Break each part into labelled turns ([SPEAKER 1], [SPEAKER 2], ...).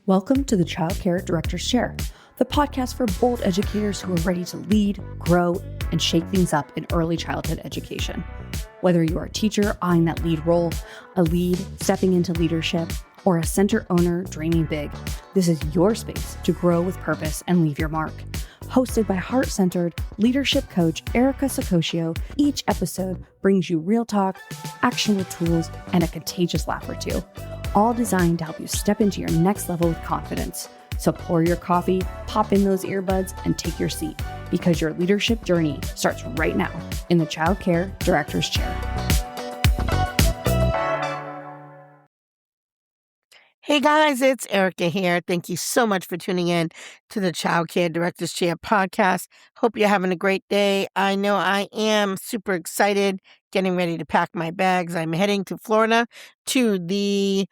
[SPEAKER 1] Welcome to the Child Care Director's Chair, the podcast for bold educators who are ready to lead, grow, and shake things up in early childhood education. Whether you're a teacher eyeing that lead role, a lead stepping into leadership, or a center owner dreaming big, this is your space to grow with purpose and leave your mark. Hosted by heart-centered leadership coach Erica Saccoccio, each episode brings you real talk, actionable tools, and a contagious laugh or two, all designed to help you step into your next level with confidence. So pour your coffee, pop in those earbuds, and take your seat, because your leadership journey starts right now in the Child Care Director's Chair.
[SPEAKER 2] Hey guys, it's Erica here. Thank you so much for tuning in to the Child Care Director's Chair podcast. Hope you're having a great day. I know I am super excited, getting ready to pack my bags. I'm heading to Florida to the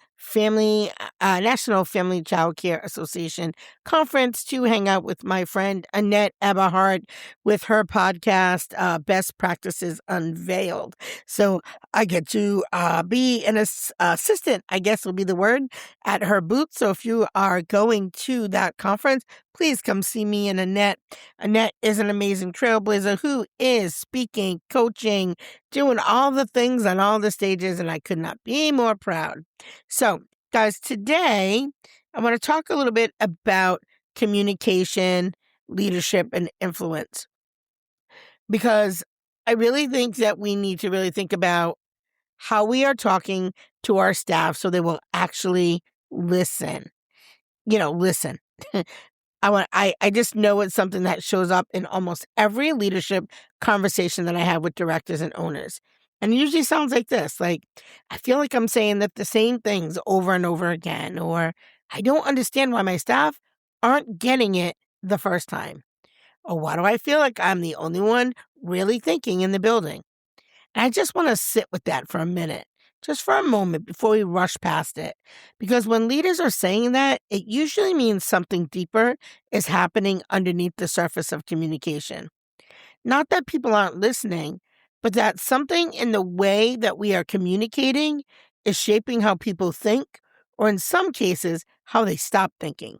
[SPEAKER 2] National Family Child Care Association conference to hang out with my friend Annette Eberhardt with her podcast, Best Practices Unveiled. So I get to be an assistant, I guess will be the word, at her booth. So if you are going to that conference, please come see me and Annette. Annette is an amazing trailblazer who is speaking, coaching, doing all the things on all the stages, and I could not be more proud. So, guys, today I want to talk a little bit about communication, leadership, and influence, because I really think that we need to really think about how we are talking to our staff so they will actually listen. Listen. I just know it's something that shows up in almost every leadership conversation that I have with directors and owners. And it usually sounds like this, like, I feel like I'm saying that the same things over and over again, or I don't understand why my staff aren't getting it the first time. Or why do I feel like I'm the only one really thinking in the building? And I just want to sit with that for a minute, just for a moment before we rush past it. Because when leaders are saying that, it usually means something deeper is happening underneath the surface of communication. Not that people aren't listening, but that something in the way that we are communicating is shaping how people think, or in some cases, how they stop thinking.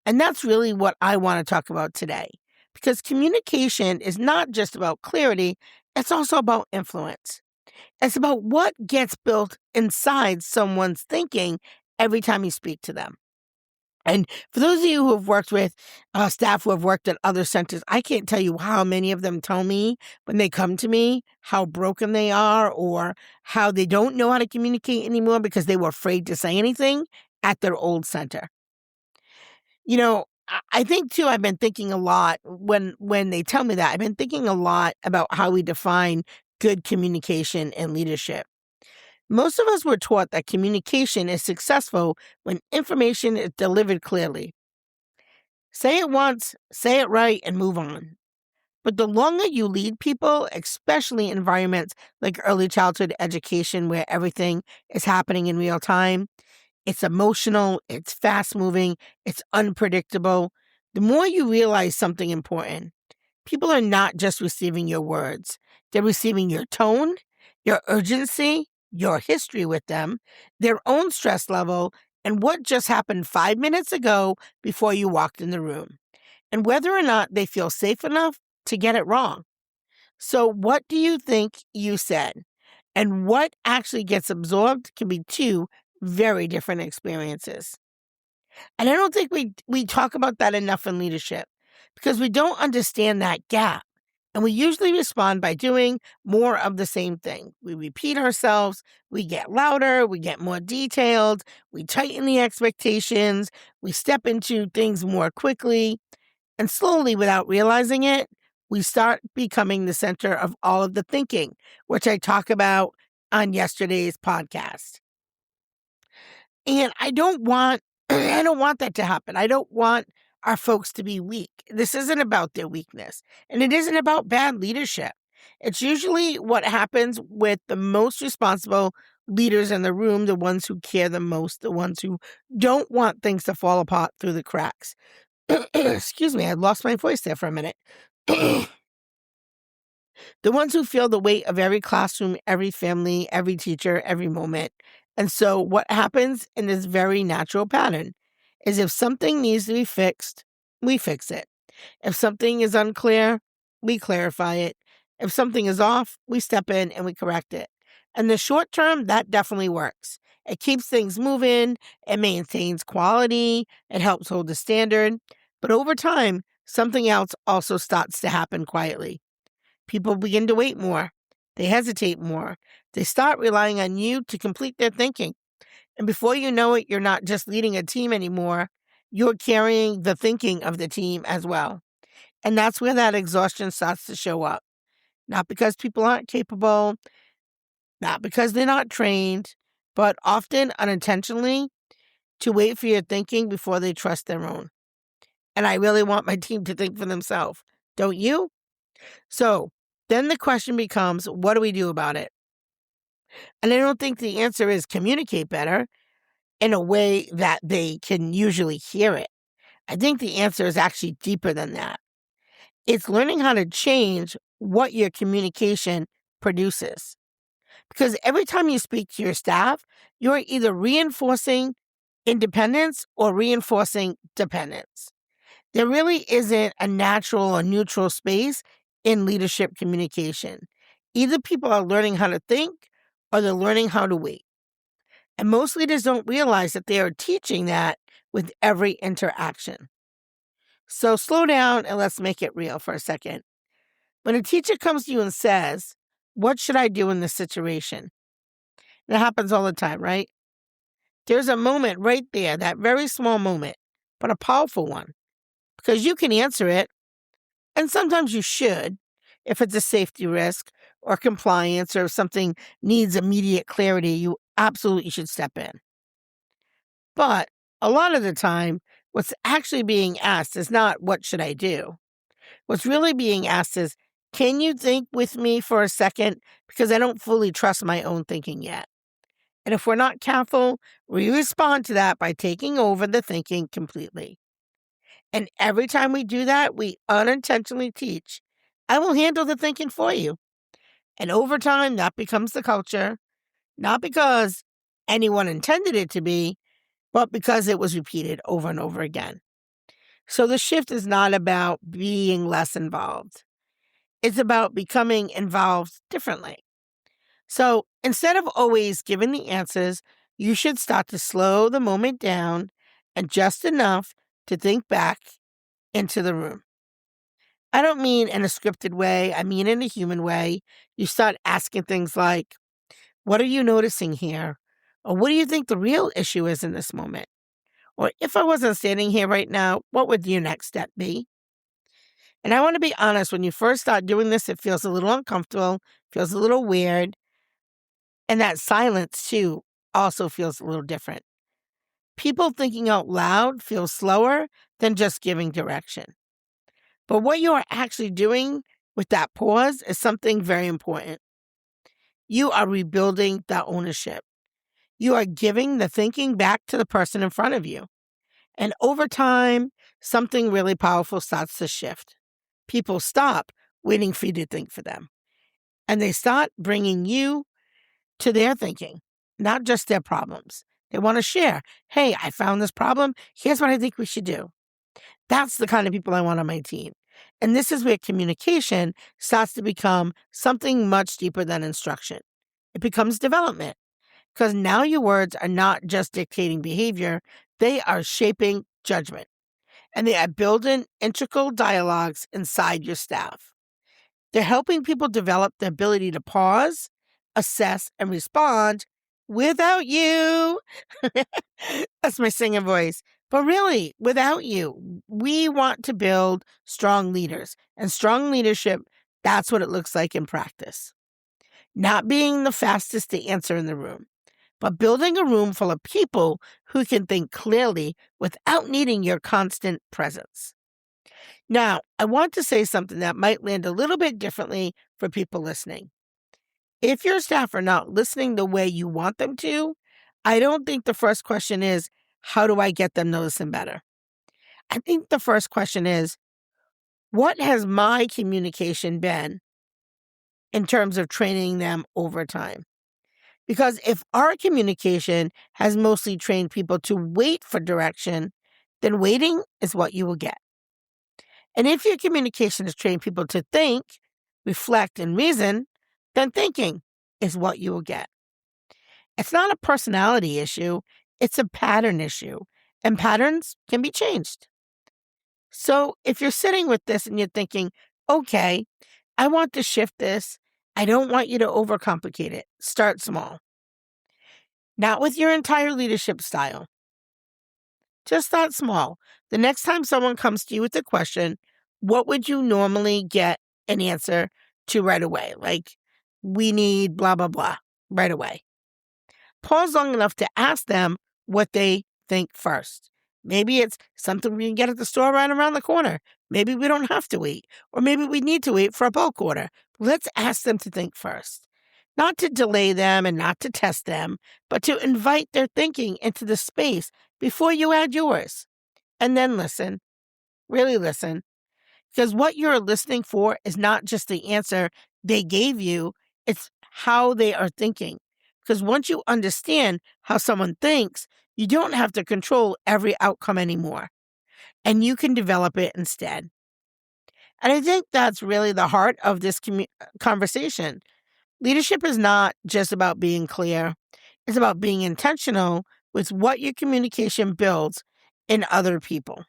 [SPEAKER 2] And that's really what I want to talk about today. Because communication is not just about clarity, it's also about influence. It's about what gets built inside someone's thinking every time you speak to them. And for those of you who have worked with staff who have worked at other centers, I can't tell you how many of them tell me when they come to me how broken they are, or how they don't know how to communicate anymore because they were afraid to say anything at their old center. I think too, I've been thinking a lot when they tell me that, I've been thinking a lot about how we define good communication and leadership. Most of us were taught that communication is successful when information is delivered clearly. Say it once, say it right, and move on. But the longer you lead people, especially in environments like early childhood education where everything is happening in real time, it's emotional, it's fast-moving, it's unpredictable, the more you realize something important. People are not just receiving your words. They're receiving your tone, your urgency, your history with them, their own stress level, and what just happened 5 minutes ago before you walked in the room, and whether or not they feel safe enough to get it wrong. So what do you think you said? And what actually gets absorbed can be two very different experiences. And I don't think we talk about that enough in leadership, because we don't understand that gap. And we usually respond by doing more of the same thing. We repeat ourselves, we get louder, we get more detailed, we tighten the expectations, we step into things more quickly, and slowly, without realizing it, we start becoming the center of all of the thinking, which I talk about on yesterday's podcast. And I don't want that to happen. I don't want our folks to be weak. This isn't about their weakness, and it isn't about bad leadership. It's usually what happens with the most responsible leaders in the room, the ones who care the most, the ones who don't want things to fall apart through the cracks. Excuse me, I lost my voice there for a minute. The ones who feel the weight of every classroom, every family, every teacher, every moment. And so what happens in this very natural pattern is if something needs to be fixed, we fix it. If something is unclear, we clarify it. If something is off, we step in and we correct it. In the short term, that definitely works. It keeps things moving, it maintains quality, it helps hold the standard. But over time, something else also starts to happen quietly. People begin to wait more. They hesitate more. They start relying on you to complete their thinking. And before you know it, you're not just leading a team anymore. You're carrying the thinking of the team as well. And that's where that exhaustion starts to show up. Not because people aren't capable, not because they're not trained, but often unintentionally to wait for your thinking before they trust their own. And I really want my team to think for themselves. Don't you? So then the question becomes, what do we do about it? And I don't think the answer is communicate better in a way that they can usually hear it. I think the answer is actually deeper than that. It's learning how to change what your communication produces. Because every time you speak to your staff, you're either reinforcing independence or reinforcing dependence. There really isn't a natural or neutral space in leadership communication. Either people are learning how to think or they're learning how to wait. And most leaders don't realize that they are teaching that with every interaction. So slow down and let's make it real for a second. When a teacher comes to you and says, "What should I do in this situation?" That happens all the time, right? There's a moment right there, that very small moment, but a powerful one, because you can answer it, and sometimes you should, if it's a safety risk or compliance or if something needs immediate clarity, you absolutely should step in. But a lot of the time, what's actually being asked is not, "What should I do?" What's really being asked is, "Can you think with me for a second? Because I don't fully trust my own thinking yet." And if we're not careful, we respond to that by taking over the thinking completely. And every time we do that, we unintentionally teach, "I will handle the thinking for you." And over time, that becomes the culture, not because anyone intended it to be, but because it was repeated over and over again. So the shift is not about being less involved. It's about becoming involved differently. So instead of always giving the answers, you should start to slow the moment down and just enough to think back into the room. I don't mean in a scripted way, I mean in a human way. You start asking things like, "What are you noticing here?" Or "What do you think the real issue is in this moment?" Or "If I wasn't standing here right now, what would your next step be?" And I want to be honest, when you first start doing this, it feels a little uncomfortable, feels a little weird. And that silence, too, also feels a little different. People thinking out loud feel slower than just giving direction. But what you are actually doing with that pause is something very important. You are rebuilding the ownership. You are giving the thinking back to the person in front of you. And over time, something really powerful starts to shift. People stop waiting for you to think for them. And they start bringing you to their thinking, not just their problems. They want to share. "Hey, I found this problem. Here's what I think we should do." That's the kind of people I want on my team. And this is where communication starts to become something much deeper than instruction. It becomes development, because now your words are not just dictating behavior, they are shaping judgment. And they are building integral dialogues inside your staff. They're helping people develop the ability to pause, assess, and respond without you. That's my singing voice. But really, without you, we want to build strong leaders. And strong leadership, that's what it looks like in practice. Not being the fastest to answer in the room, but building a room full of people who can think clearly without needing your constant presence. Now, I want to say something that might land a little bit differently for people listening. If your staff are not listening the way you want them to, I don't think the first question is, "How do I get them to listen better?" I think the first question is, "What has my communication been in terms of training them over time?" Because if our communication has mostly trained people to wait for direction then waiting is what you will get. And if your communication has trained people to think, reflect, and reason, then thinking is what you will get. It's not a personality issue, it's a pattern issue, and patterns can be changed. So if you're sitting with this and you're thinking, okay, I want to shift this, I don't want you to overcomplicate it. Start small. Not with your entire leadership style. Just start small. The next time someone comes to you with a question, what would you normally get an answer to right away? Like, we need blah, blah, blah right away. Pause long enough to ask them what they think first. Maybe it's something we can get at the store right around the corner. Maybe we don't have to wait, or maybe we need to wait for a bulk order. Let's ask them to think first. Not to delay them and not to test them, but to invite their thinking into the space before you add yours. And then listen, really listen, because what you're listening for is not just the answer they gave you, it's how they are thinking. Because once you understand how someone thinks, you don't have to control every outcome anymore, and you can develop it instead. And I think that's really the heart of this conversation. Leadership is not just about being clear. It's about being intentional with what your communication builds in other people.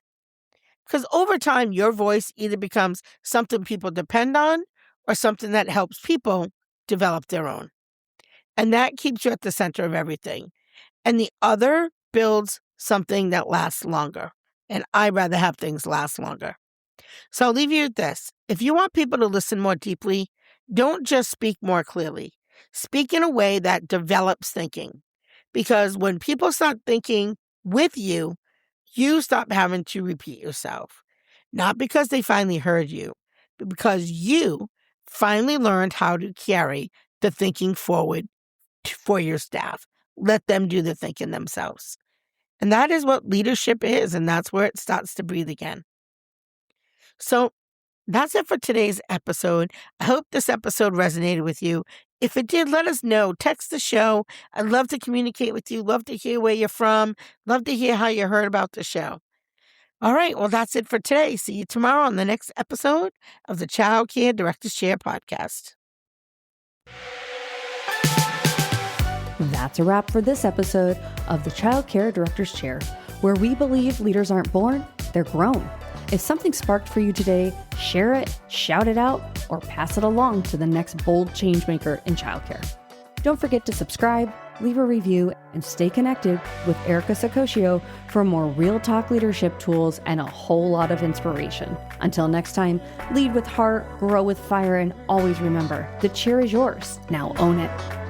[SPEAKER 2] Because over time, your voice either becomes something people depend on or something that helps people develop their own. And that keeps you at the center of everything. And the other builds something that lasts longer. And I'd rather have things last longer. So I'll leave you with this. If you want people to listen more deeply, don't just speak more clearly. Speak in a way that develops thinking. Because when people start thinking with you, you stop having to repeat yourself. Not because they finally heard you, but because you finally learned how to carry the thinking forward for your staff. Let them do the thinking themselves. And that is what leadership is, and that's where it starts to breathe again. So that's it for today's episode. I hope this episode resonated with you. If it did, let us know. Text the show. I'd love to communicate with you. Love to hear where you're from. Love to hear how you heard about the show. All right, well, that's it for today. See you tomorrow on the next episode of the Child Care Director's Chair podcast.
[SPEAKER 1] That's a wrap for this episode of the Child Care Director's Chair, where we believe leaders aren't born, they're grown. If something sparked for you today, share it, shout it out, or pass it along to the next bold changemaker in childcare. Don't forget to subscribe, leave a review, and stay connected with Erica Saccoccio for more real talk leadership tools and a whole lot of inspiration. Until next time, lead with heart, grow with fire, and always remember, the chair is yours. Now own it.